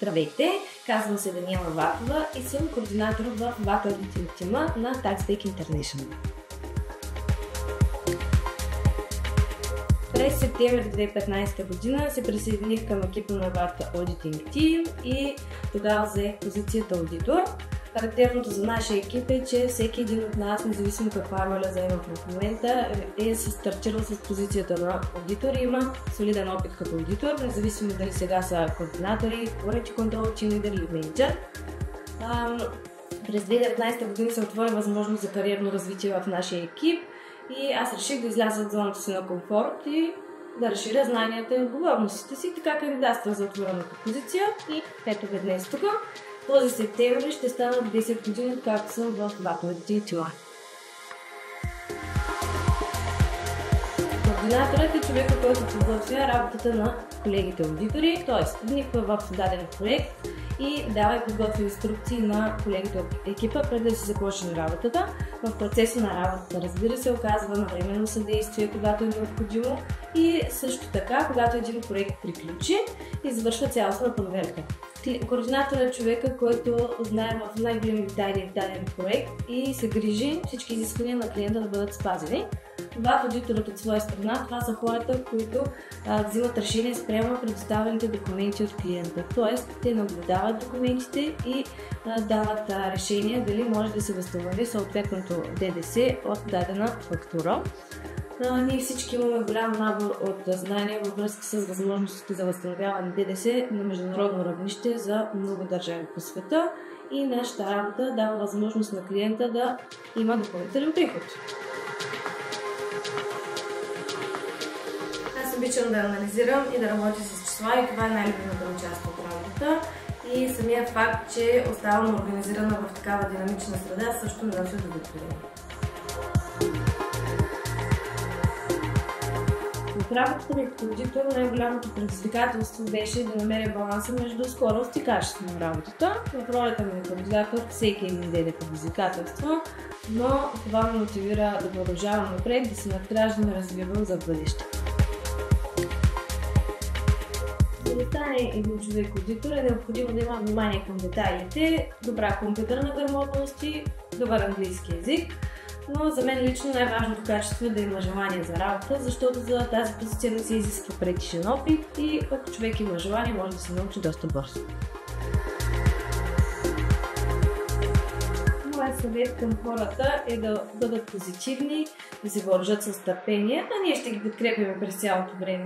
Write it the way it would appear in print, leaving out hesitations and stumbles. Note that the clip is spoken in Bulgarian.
Здравейте, казвам се Даниела Ватова и съм координатор в VAT Auditing Team на TaxBake International. През септември 2015 година се присъединих към екипа на VAT Auditing Team и тогава взех позицията аудитор. Характерното за нашия екип е, че всеки един от нас, независимо каква роля заема в момента, е стартирал с позицията на аудитор и има солиден опит като аудитор, независимо дали сега са координатори, quality control team leader или менеджер. През 2019 година се отвори възможност за кариерно развитие в нашия екип и аз реших да изляза от зоната си на комфорт и да разширя знанията и отговорностите си, така кандидатствах за отворената позиция и ето ме днес тук. Този септември ще станат 10 години, както съм в VAT Auditing Team. Координаторът е човека, който подготвя работата на колегите аудитори, т.е. вниква в даден проект и дава и подготвя инструкции на колегите от екипа преди да се започне работата. В процеса на работата, разбира се, оказва навременно съдействие, когато е необходимо и също така, когато един проект приключи, извършва цялостна проверка. Координаторът е човека, който знае в най-големи детайли в даден проект и се грижи всички изисквания на клиента да бъдат спазени. VAT аудиторът от своя страна, това са хората, които взимат решение спрямо предоставените документи от клиента. Тоест, те наблюдават документите и дават решение дали може да се възстанови съответното ДДС от дадена фактура. Ние всички имаме голям набор от знания във връзка с възможностите за възстановяване ДДС на международно равнище за много държави по света и нашата работа дава възможност на клиента да има допълнителен приход. Аз обичам да анализирам и да работя с числа и това е най-любимата ми част от работата. И самият факт, че оставам организирана в такава динамична среда, също ме носи удовлетворение. В работата ми като аудитор най-голямото предизвикателство беше да намеря баланса между скорост и качество на работата. В ролята ми на координатор всеки един ден е предизвикателство, но това ме мотивира да продължавам напред, да се надграждам и развивам за бъдеще. За да стане един човек аудитор е необходимо да има внимание към детайлите, добра компютърна грамотност и добър английски език. Но за мен лично най-важното качество е да има желание за работа, защото за тази позиция не се изисква предишен опит и ако човек има желание, може да се научи доста бързо. Моят съвет към хората е да бъдат позитивни, да се въоръжат с търпение, а ние ще ги подкрепяме през цялото време.